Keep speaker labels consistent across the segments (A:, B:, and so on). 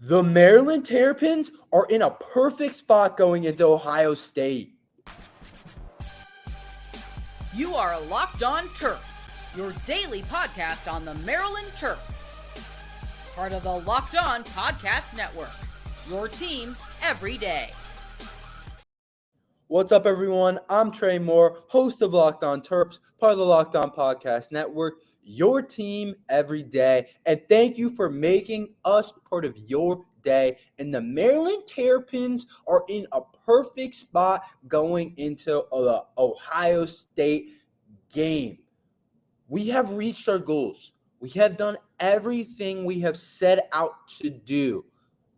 A: The Maryland Terrapins are in a perfect spot going into Ohio State.
B: You are Locked On Terps, your daily podcast on the Maryland Terps. Part of the Locked On Podcast Network, your team every day.
A: What's up, everyone? I'm Tre Moore, host of Locked On Terps, part of the Locked On Podcast Network, your team every day. And thank you for making us part of your day. And the Maryland Terrapins are in a perfect spot going into the Ohio State game. We have reached our goals. We have done everything we have set out to do.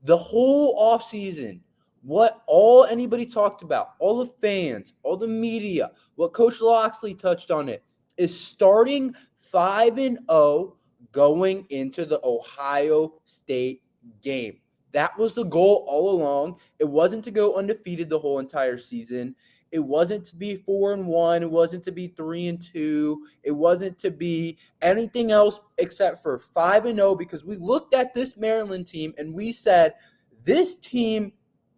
A: The whole offseason, what all anybody talked about, all the fans, all the media, what Coach Locksley touched on it, is starting 5-0 going into the Ohio State game. That was the goal all along. It wasn't to go undefeated the whole entire season. It wasn't to be 4-1. It wasn't to be 3-2. It wasn't to be anything else except for 5-0, because we looked at this Maryland team and we said, this team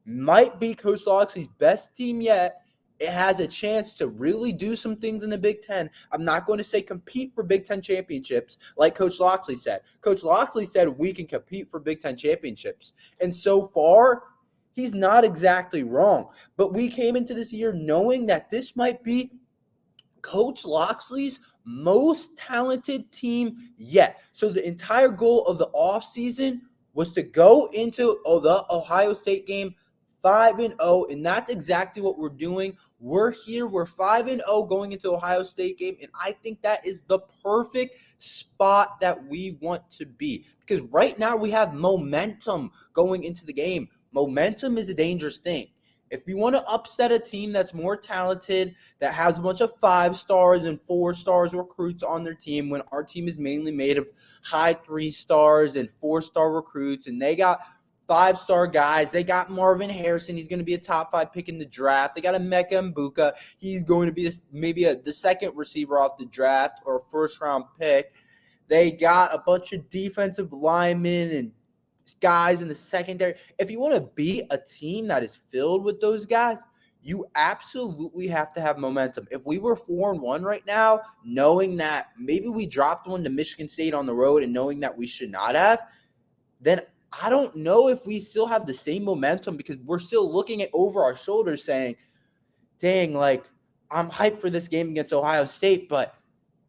A: might be Coach Locksley's best team yet. It has a chance to really do some things in the Big Ten. I'm not going to say compete for Big Ten championships like Coach Locksley said. Coach Locksley said we can compete for Big Ten championships. And so far, he's not exactly wrong. But we came into this year knowing that this might be Coach Locksley's most talented team yet. So the entire goal of the offseason was to go into the Ohio State game 5-0, and that's exactly what we're doing. We're here. We're 5-0 going into Ohio State game, and I think that is the perfect spot that we want to be, because right now we have momentum going into the game. Momentum is a dangerous thing. If you want to upset a team that's more talented, that has a bunch of 5-stars and 4-stars recruits on their team, when our team is mainly made of high 3-stars and 4-star recruits, and they got 5-star guys. They got Marvin Harrison. He's going to be a top 5 pick in the draft. They got Emeka Mbuka. He's going to be the second receiver off the draft or first-round pick. They got a bunch of defensive linemen and guys in the secondary. If you want to beat a team that is filled with those guys, you absolutely have to have momentum. If we were 4-1 right now, knowing that maybe we dropped one to Michigan State on the road and knowing that we should not have, then I don't know if we still have the same momentum, because we're still looking at over our shoulders saying, dang, like, I'm hyped for this game against Ohio State, but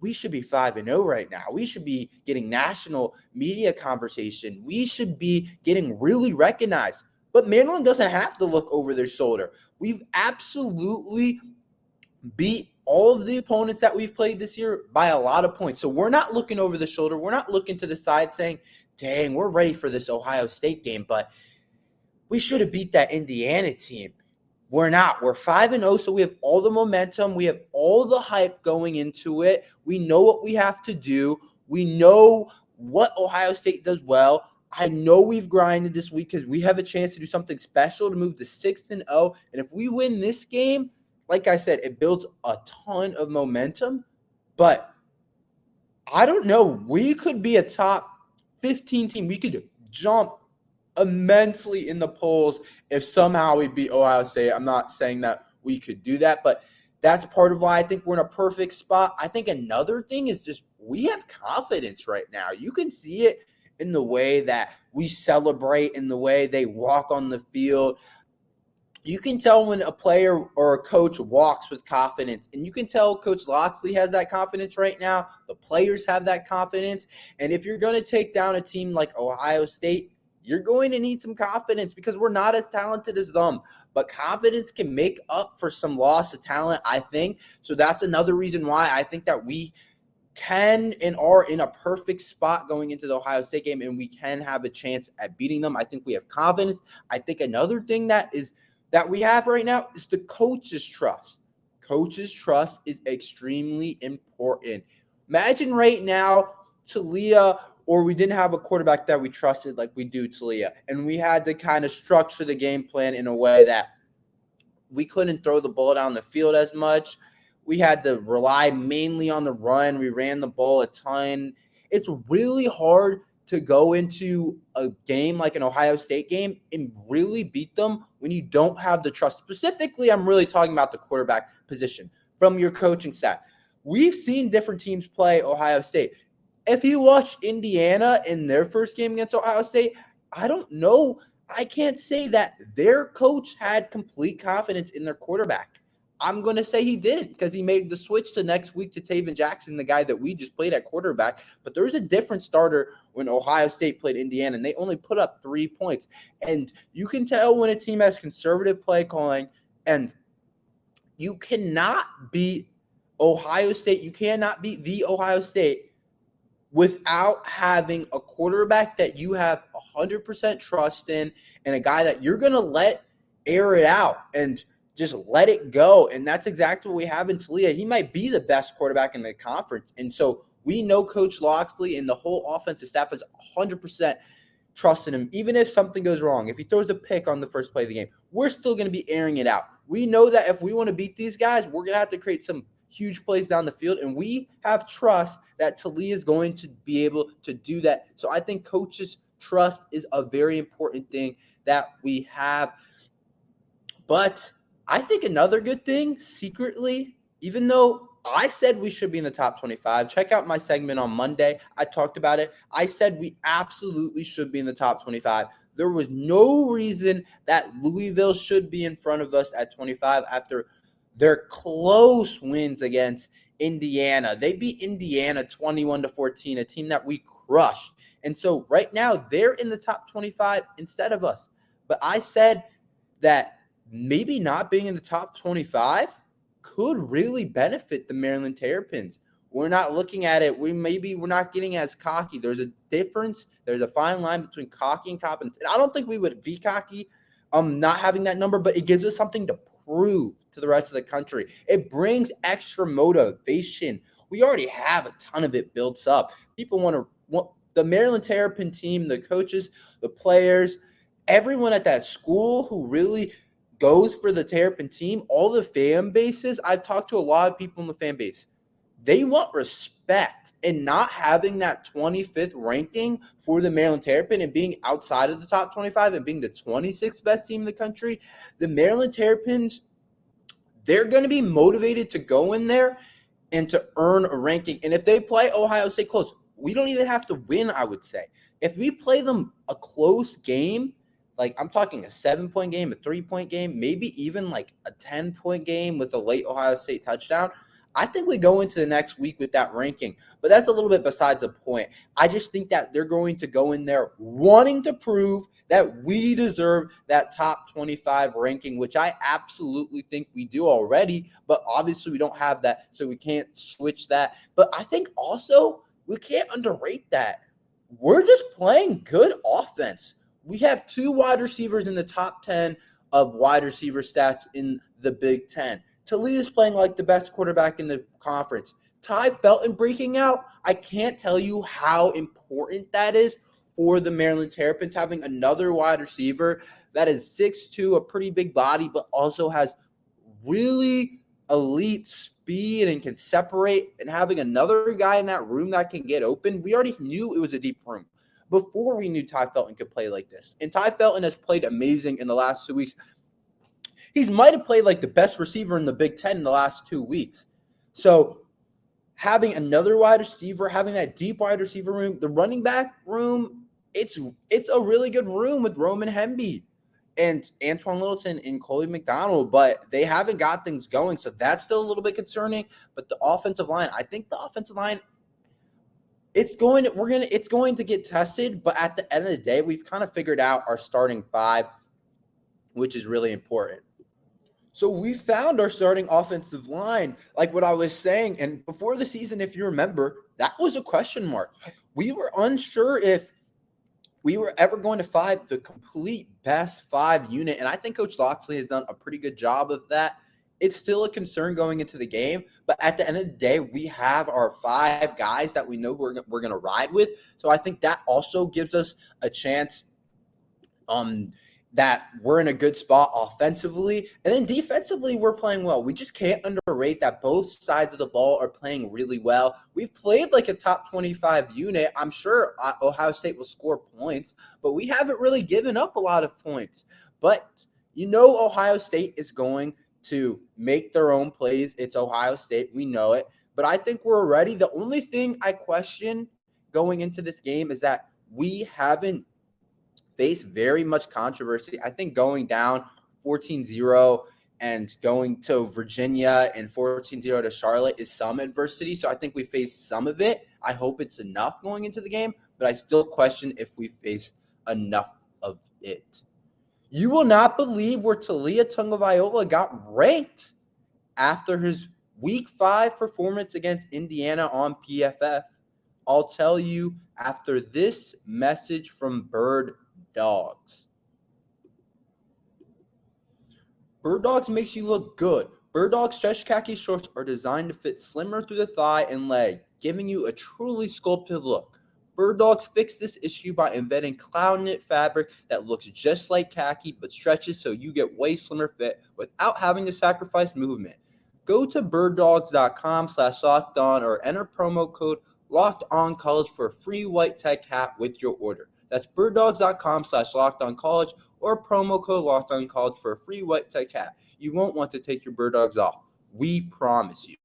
A: we should be 5-0 right now. We should be getting national media conversation. We should be getting really recognized. But Maryland doesn't have to look over their shoulder. We've absolutely beat all of the opponents that we've played this year by a lot of points. So we're not looking over the shoulder. We're not looking to the side saying, dang, we're ready for this Ohio State game, but we should have beat that Indiana team. We're not. We're 5-0, so we have all the momentum. We have all the hype going into it. We know what we have to do. We know what Ohio State does well. I know we've grinded this week because we have a chance to do something special to move to 6-0. And if we win this game, like I said, it builds a ton of momentum. But I don't know. We could be a top 15 team. We could jump immensely in the polls if somehow we beat Ohio State. I'm not saying that we could do that, but that's part of why I think we're in a perfect spot. I think another thing is just we have confidence right now. You can see it in the way that we celebrate, in the way they walk on the field. You can tell when a player or a coach walks with confidence, and you can tell Coach Locksley has that confidence right now. The players have that confidence, and if you're going to take down a team like Ohio State, you're going to need some confidence, because we're not as talented as them. But confidence can make up for some loss of talent, I think. So that's another reason why I think that we can and are in a perfect spot going into the Ohio State game, and we can have a chance at beating them. I think we have confidence. I think another thing that we have right now is the coach's trust. Coach's trust is extremely important. Imagine right now, Taulia, or we didn't have a quarterback that we trusted like we do Taulia, and we had to kind of structure the game plan in a way that we couldn't throw the ball down the field as much. We had to rely mainly on the run. We ran the ball a ton. It's really hard to go into a game like an Ohio State game and really beat them when you don't have the trust. Specifically, I'm really talking about the quarterback position from your coaching staff. We've seen different teams play Ohio State. If you watch Indiana in their first game against Ohio State, I don't know. I can't say that their coach had complete confidence in their quarterback. I'm going to say he didn't because he made the switch to next week to Taven Jackson, the guy that we just played at quarterback. But there's a different starter when Ohio State played Indiana, and they only put up 3 points. And you can tell when a team has conservative play calling, and you cannot beat Ohio State. You cannot beat the Ohio State without having a quarterback that you have 100% trust in and a guy that you're going to let air it out and just let it go. And that's exactly what we have in Taulia. He might be the best quarterback in the conference. And so we know Coach Loxley and the whole offensive staff is 100% trusting him. Even if something goes wrong, if he throws a pick on the first play of the game, we're still going to be airing it out. We know that if we want to beat these guys, we're going to have to create some huge plays down the field, and we have trust that Taulia is going to be able to do that. So I think coaches' trust is a very important thing that we have. But I think another good thing, secretly, even though I said we should be in the top 25, check out my segment on Monday. I talked about it. I said we absolutely should be in the top 25. There was no reason that Louisville should be in front of us at 25 after their close wins against Indiana. They beat Indiana 21-14, a team that we crushed. And so right now they're in the top 25 instead of us. But I said that maybe not being in the top 25 could really benefit the Maryland Terrapins. We're not looking at it. We're not getting as cocky. There's a difference. There's a fine line between cocky and confidence. And I don't think we would be cocky not having that number, but it gives us something to prove to the rest of the country. It brings extra motivation. We already have a ton of it built up. People want the Maryland Terrapin team, the coaches, the players, everyone at that school who really goes for the Terrapin team, all the fan bases. I've talked to a lot of people in the fan base. They want respect, and not having that 25th ranking for the Maryland Terrapin and being outside of the top 25 and being the 26th best team in the country, the Maryland Terrapins, they're going to be motivated to go in there and to earn a ranking. And if they play Ohio State close, we don't even have to win, I would say. If we play them a close game, like I'm talking a 7-point game, a 3-point game, maybe even like a 10-point game with a late Ohio State touchdown, I think we go into the next week with that ranking. But that's a little bit besides the point. I just think that they're going to go in there wanting to prove that we deserve that top 25 ranking, which I absolutely think we do already. But obviously we don't have that, so we can't switch that. But I think also we can't underrate that. We're just playing good offense. We have 2 wide receivers in the top 10 of wide receiver stats in the Big Ten. Taulia is playing like the best quarterback in the conference. Ty Felton breaking out, I can't tell you how important that is for the Maryland Terrapins, having another wide receiver that is 6'2", a pretty big body, but also has really elite speed and can separate, and having another guy in that room that can get open. We already knew it was a deep room before we knew Ty Felton could play like this. And Ty Felton has played amazing in the last 2 weeks. He might have played like the best receiver in the Big Ten in the last 2 weeks. So having another wide receiver, having that deep wide receiver room, the running back room, it's a really good room with Roman Hemby and Antoine Littleton and Coley McDonald, but they haven't got things going. So that's still a little bit concerning. But the offensive line, I think the offensive line, it's going to get tested, but at the end of the day, we've kind of figured out our starting 5, which is really important. So we found our starting offensive line, like what I was saying. And before the season, if you remember, that was a question mark. We were unsure if we were ever going to find the complete best 5 unit. And I think Coach Loxley has done a pretty good job of that. It's still a concern going into the game. But at the end of the day, we have our 5 guys that we know we're going to ride with. So I think that also gives us a chance that we're in a good spot offensively. And then defensively, we're playing well. We just can't underrate that both sides of the ball are playing really well. We've played like a top 25 unit. I'm sure Ohio State will score points, but we haven't really given up a lot of points. But Ohio State is going to make their own plays. It's Ohio State. We know it. But I think we're ready. The only thing I question going into this game is that we haven't faced very much controversy. I think going down 14-0 and going to Virginia and 14-0 to Charlotte is some adversity. So I think we faced some of it. I hope it's enough going into the game, but I still question if we face enough of it. You will not believe where Taulia Tagovailoa got ranked after his Week 5 performance against Indiana on PFF. I'll tell you after this message from Bird Dogs. Bird Dogs makes you look good. Bird Dogs stretch khaki shorts are designed to fit slimmer through the thigh and leg, giving you a truly sculpted look. Bird Dogs fix this issue by embedding cloud knit fabric that looks just like khaki but stretches so you get way slimmer fit without having to sacrifice movement. Go to birddogs.com/lockedon or enter promo code LockedOnCollege for a free white tech hat with your order. That's birddogs.com/lockedoncollege or promo code LockedOnCollege for a free white tech hat. You won't want to take your Bird Dogs off. We promise you.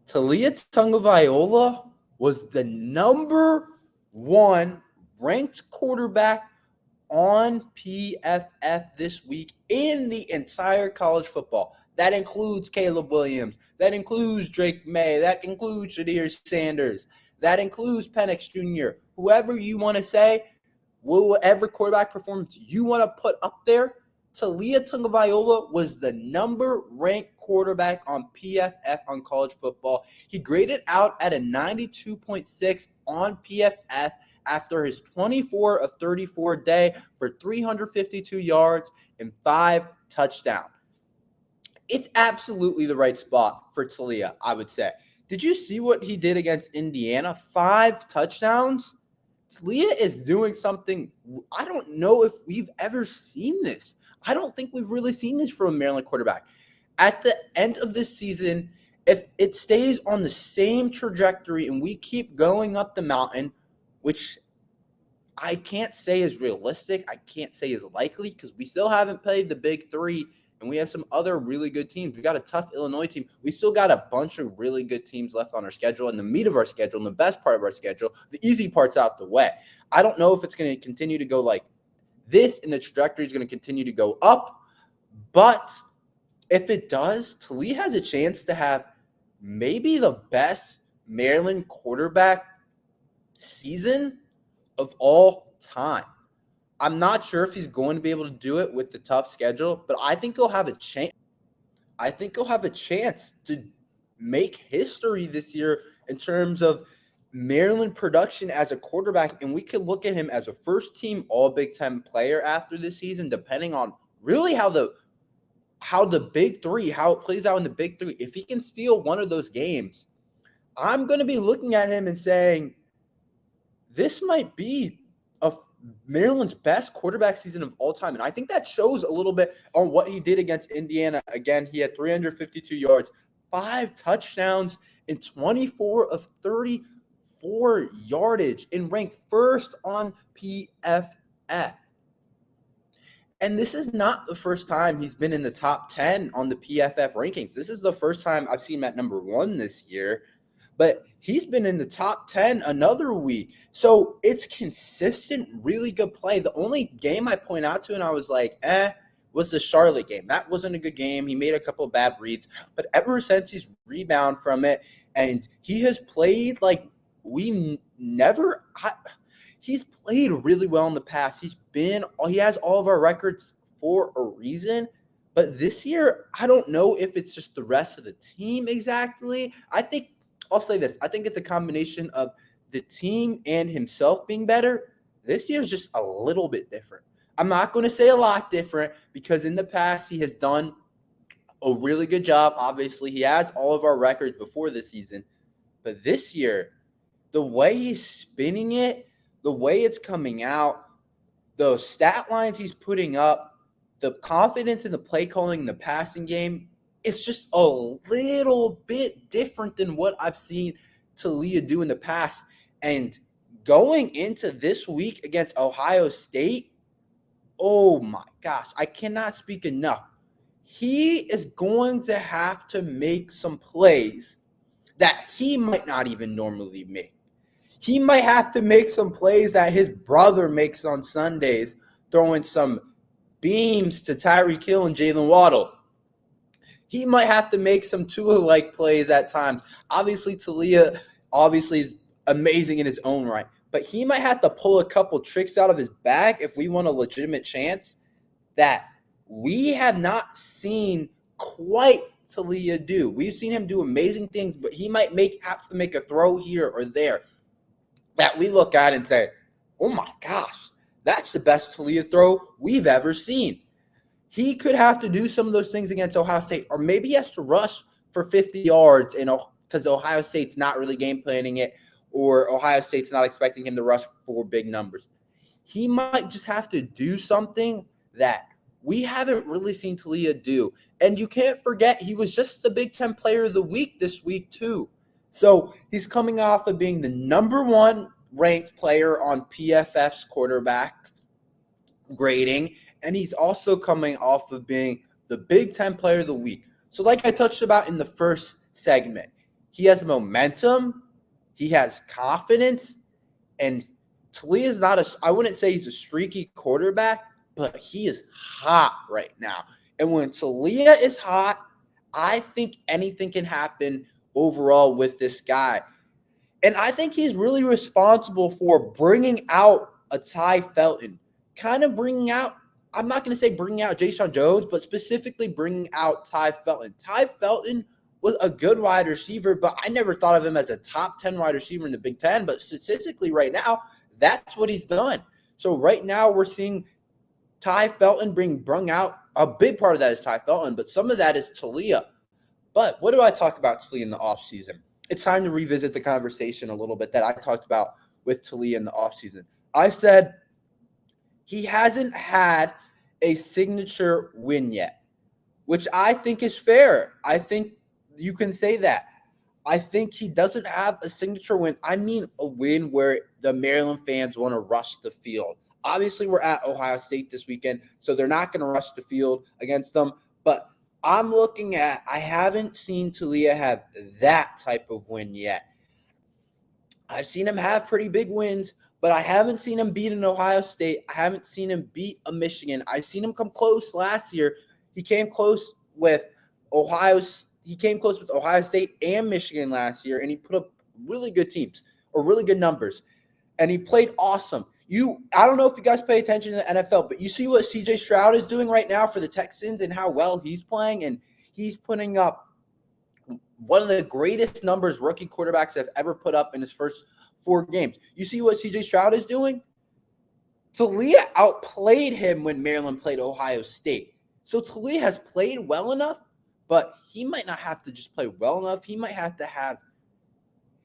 A: Taulia Tagovailoa was the number 1 ranked quarterback on PFF this week in the entire college football. That includes Caleb Williams. That includes Drake May. That includes Shadir Sanders. That includes Penix Jr. Whoever you want to say, whatever quarterback performance you want to put up there, Taulia Tagovailoa was the number ranked quarterback on PFF on college football. He graded out at a 92.6 on PFF after his 24 of 34 day for 352 yards and 5 touchdowns. It's absolutely the right spot for Taulia, I would say. Did you see what he did against Indiana? 5 touchdowns? Taulia is doing something. I don't know if we've ever seen this. I don't think we've really seen this from a Maryland quarterback. At the end of this season, if it stays on the same trajectory and we keep going up the mountain, which I can't say is realistic, I can't say is likely because we still haven't played the big 3 and we have some other really good teams. We got a tough Illinois team. We still got a bunch of really good teams left on our schedule and the meat of our schedule and the best part of our schedule. The easy part's out the way. I don't know if it's going to continue to go like this and the trajectory is going to continue to go up. But if it does, Taulia has a chance to have maybe the best Maryland quarterback season of all time. I'm not sure if he's going to be able to do it with the tough schedule, but I think he'll have a chance. I think he'll have a chance to make history this year in terms of Maryland production as a quarterback, and we could look at him as a first-team All-Big Ten player after this season, depending on really how the Big 3, how it plays out in the Big 3. If he can steal one of those games, I'm going to be looking at him and saying, this might be Maryland's best quarterback season of all time. And I think that shows a little bit on what he did against Indiana. Again, he had 352 yards, 5 touchdowns, and 24 of 34 yardage and ranked first on PFF. And this is not the first time he's been in the top 10 on the PFF rankings. This is the first time I've seen him at number 1 this year. But he's been in the top 10 another week. So it's consistent, really good play. The only game I point out to and I was like, was the Charlotte game. That wasn't a good game. He made a couple of bad reads. But ever since he's rebounded from it, and he has played like he's played really well in the past. He has all of our records for a reason. But this year, I don't know if it's just the rest of the team exactly. I'll say this. I think it's a combination of the team and himself being better. This year's just a little bit different. I'm not going to say a lot different because in the past he has done a really good job. Obviously, he has all of our records before this season. But this year, the way he's spinning it, the way it's coming out, the stat lines he's putting up, the confidence in the play calling, the passing game, it's just a little bit different than what I've seen Taulia do in the past. And going into this week against Ohio State, oh my gosh, I cannot speak enough. He is going to have to make some plays that he might not even normally make. He might have to make some plays that his brother makes on Sundays, throwing some beams to Tyreek Hill and Jalen Waddle. He might have to make some Tua-like plays at times. Obviously, Taulia is amazing in his own right, but he might have to pull a couple tricks out of his bag if we want a legitimate chance that we have not seen quite Taulia do. We've seen him do amazing things, but he might have to make a throw here or there that we look at and say, oh my gosh, that's the best Taulia throw we've ever seen. He could have to do some of those things against Ohio State, or maybe he has to rush for 50 yards because Ohio State's not really game planning it, or Ohio State's not expecting him to rush for big numbers. He might just have to do something that we haven't really seen Taulia do. And you can't forget, he was just the Big Ten Player of the Week this week too. So he's coming off of being the number one ranked player on PFF's quarterback grading, and he's also coming off of being the Big Ten Player of the Week. So like I touched about in the first segment, he has momentum, he has confidence, and Taulia is I wouldn't say he's a streaky quarterback, but he is hot right now. And when Taulia is hot, I think anything can happen overall with this guy. And I think he's really responsible for bringing out a Ty Felton, kind of bringing out, I'm not going to say bringing out Jayson Jones, but specifically bringing out Ty Felton. Ty Felton was a good wide receiver, but I never thought of him as a top 10 wide receiver in the Big Ten. But statistically right now, that's what he's done. So right now we're seeing Ty Felton bring out, a big part of that is Ty Felton, but some of that is Taulia. But what do I talk about Taulia in the offseason? It's time to revisit the conversation a little bit that I talked about with Taulia in the offseason. I said he hasn't had a signature win yet, which I think is fair. I think you can say that. I think he doesn't have a signature win. I mean a win where the Maryland fans want to rush the field. Obviously, we're at Ohio State this weekend, so they're not going to rush the field against them. But I'm looking at, I haven't seen Taulia have that type of win yet. I've seen him have pretty big wins, but I haven't seen him beat an Ohio State. I haven't seen him beat a Michigan. I've seen him come close last year. He came close with Ohio State and Michigan last year, and he put up really good teams or really good numbers, and he played awesome. I don't know if you guys pay attention to the NFL, but you see what CJ Stroud is doing right now for the Texans and how well he's playing, and he's putting up one of the greatest numbers rookie quarterbacks have ever put up in his first 4 games. You see what CJ Stroud is doing? Taulia outplayed him when Maryland played Ohio State. So Taulia has played well enough, but he might not have to just play well enough. He might have to have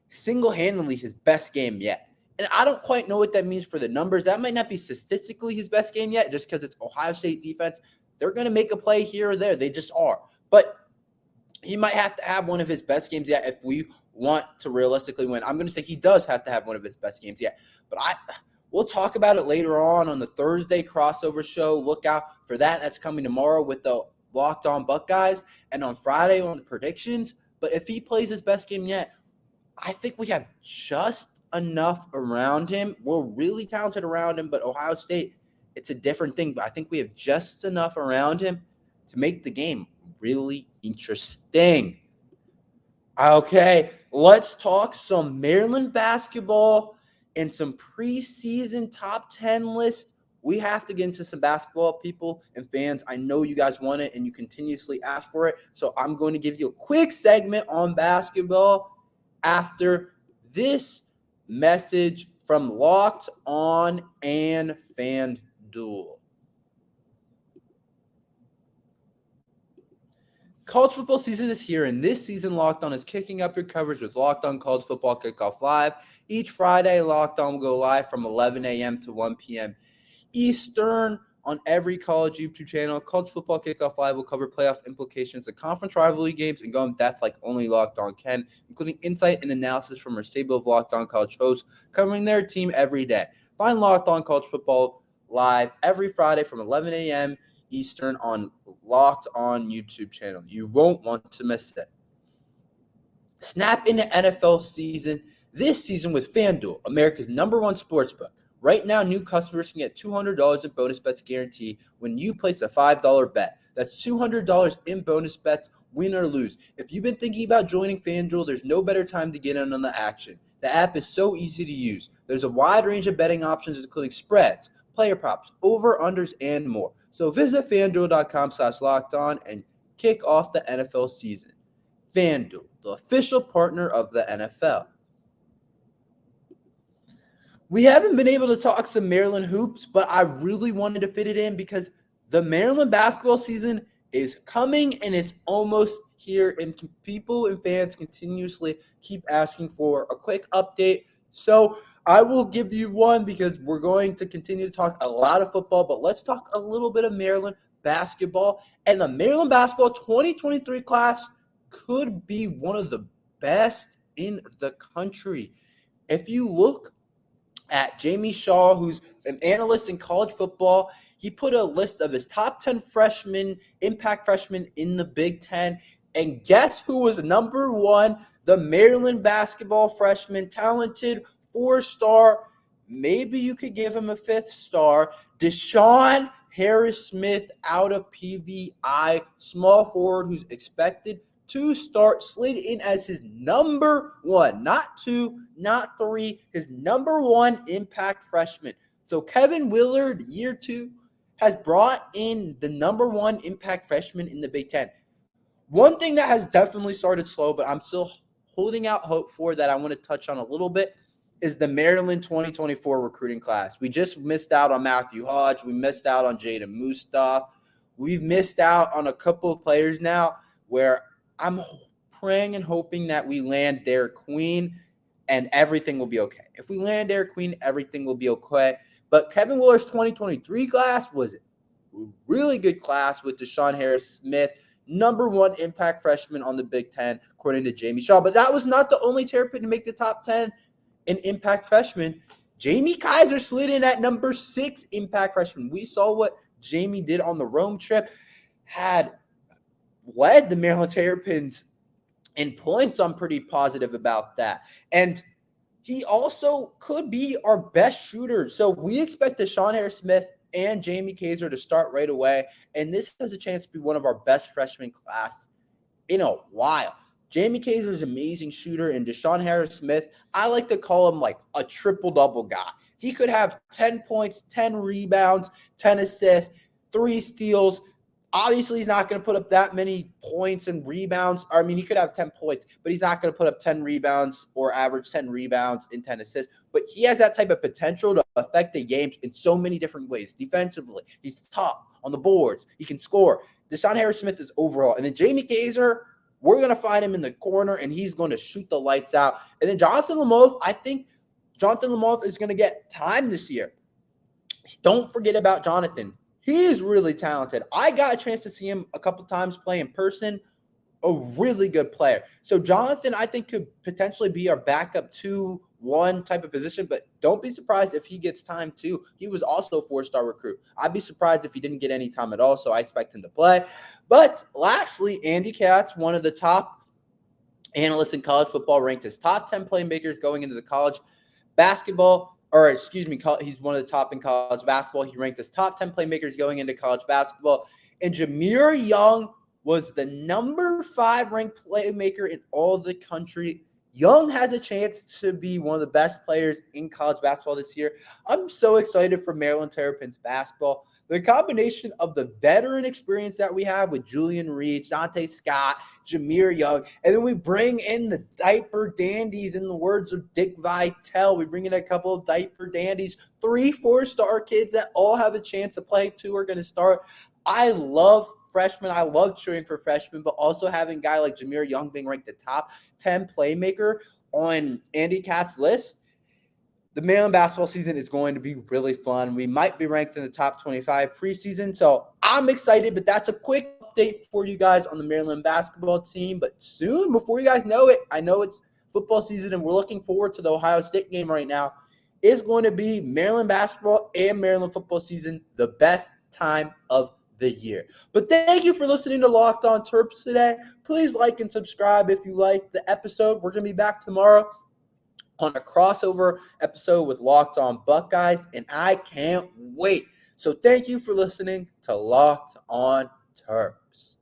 A: single-handedly his best game yet. And I don't quite know what that means for the numbers. That might not be statistically his best game yet, just because it's Ohio State defense. They're going to make a play here or there. They just are. But he might have to have one of his best games yet if we want to realistically win. I'm going to say he does have to have one of his best games yet. But we'll talk about it later on the Thursday crossover show. Look out for that. That's coming tomorrow with the Locked On Buckeyes, and on Friday on the predictions. But if he plays his best game yet, I think we have just enough around him. We're really talented around him, but Ohio State, it's a different thing. But I think we have just enough around him to make the game really interesting. Okay, let's talk some Maryland basketball and some preseason top 10 lists. We have to get into some basketball, people and fans. I know you guys want it, and you continuously ask for it. So I'm going to give you a quick segment on basketball after this message from Locked On and FanDuel. College football season is here, and this season Locked On is kicking up your coverage with Locked On College Football Kickoff Live. Each Friday, Locked On will go live from 11 a.m. to 1 p.m. Eastern on every college YouTube channel. College Football Kickoff Live will cover playoff implications of conference rivalry games and go in depth like only Locked On can, including insight and analysis from our stable of Locked On college hosts covering their team every day. Find Locked On College Football Live every Friday from 11 a.m. Eastern on Locked On YouTube channel. You won't want to miss it. Snap into NFL season this season with FanDuel, America's #1 sportsbook. Right now, new customers can get $200 in bonus bets guaranteed when you place a $5 bet. That's $200 in bonus bets, win or lose. If you've been thinking about joining FanDuel, there's no better time to get in on the action. The app is so easy to use. There's a wide range of betting options, including spreads, player props, over-unders, and more. So visit FanDuel.com/lockedon and kick off the NFL season. FanDuel, the official partner of the NFL. We haven't been able to talk some Maryland hoops, but I really wanted to fit it in because the Maryland basketball season is coming and it's almost here, and people and fans continuously keep asking for a quick update. So I will give you one because we're going to continue to talk a lot of football, but let's talk a little bit of Maryland basketball. And the Maryland basketball 2023 class could be one of the best in the country. If you look at Jamie Shaw, who's an analyst in college football, he put a list of his top 10 freshmen, impact freshmen in the Big Ten. And guess who was number one? The Maryland basketball freshman, talented, 4-star. Maybe you could give him a 5th star. Deshaun Harris-Smith out of PVI, small forward who's expected to start, slated in as his number one, not 2, not 3, his number 1 impact freshman. So Kevin Willard, year 2, has brought in the number 1 impact freshman in the Big Ten. One thing that has definitely started slow, but I'm still holding out hope for, that I want to touch on a little bit, is the Maryland 2024 recruiting class. We just missed out on Matthew Hodge. We missed out on Jaden Mustaf. We've missed out on a couple of players now where I'm praying and hoping that we land Derek Queen and everything will be okay. If we land Derek Queen, everything will be okay. But Kevin Willard's 2023 class was a really good class with Deshaun Harris-Smith, number 1 impact freshman on the Big Ten, according to Jamie Shaw. But that was not the only Terrapin to make the top 10 in impact freshman. Jamie Kaiser slid in at number 6 impact freshman. We saw what Jamie did on the Rome trip, had led the Maryland Terrapins in points. I'm pretty positive about that. And he also could be our best shooter. So we expect Deshaun Harris-Smith and Jamie Kaiser to start right away. And this has a chance to be one of our best freshman class in a while. Jamie Kaiser is an amazing shooter, and Deshaun Harris-Smith, I like to call him like a triple-double guy. He could have 10 points, 10 rebounds, 10 assists, 3 steals. Obviously, he's not going to put up that many points and rebounds. I mean, he could have 10 points, but he's not going to put up 10 rebounds or average 10 rebounds and 10 assists. But he has that type of potential to affect the games in so many different ways. Defensively, he's tough on the boards. He can score. Deshaun Harris-Smith is overall. And then Jamie Kaiser, we're going to find him in the corner, and he's going to shoot the lights out. And then Jonathan Lamoth, I think Jonathan Lamoth is going to get time this year. Don't forget about Jonathan. He is really talented. I got a chance to see him a couple times play in person. A really good player. So Jonathan, I think, could potentially be our backup 2-1 type of position, but don't be surprised if he gets time too. He was also a 4-star recruit. I'd be surprised if he didn't get any time at all, so I expect him to play. But lastly, Andy Katz, one of the top analysts in college football, ranked as top 10 playmakers going into the college basketball. He's one of the top in college basketball. He ranked as top 10 playmakers going into college basketball. And Jameer Young was the number 5 ranked playmaker in all the country. Young has a chance to be one of the best players in college basketball this year. I'm so excited for Maryland Terrapins basketball. The combination of the veteran experience that we have with Julian Reed, Dante Scott, Jameer Young, and then we bring in the diaper dandies, in the words of Dick Vitale. We bring in a couple of diaper dandies, 3 4-star kids that all have a chance to play. 2 are going to start. I love freshmen. I love cheering for freshmen, but also having a guy like Jameer Young being ranked the top 10 playmaker on Andy Katz's list, the Maryland basketball season is going to be really fun. We might be ranked in the top 25 preseason, so I'm excited, but that's a quick update for you guys on the Maryland basketball team. But soon, before you guys know it, I know it's football season, and we're looking forward to the Ohio State game right now. It's going to be Maryland basketball and Maryland football season, the best time of the year. But thank you for listening to Locked On Terps today. Please like and subscribe if you like the episode. We're going to be back tomorrow on a crossover episode with Locked On Buckeyes, and I can't wait. So thank you for listening to Locked On Terps.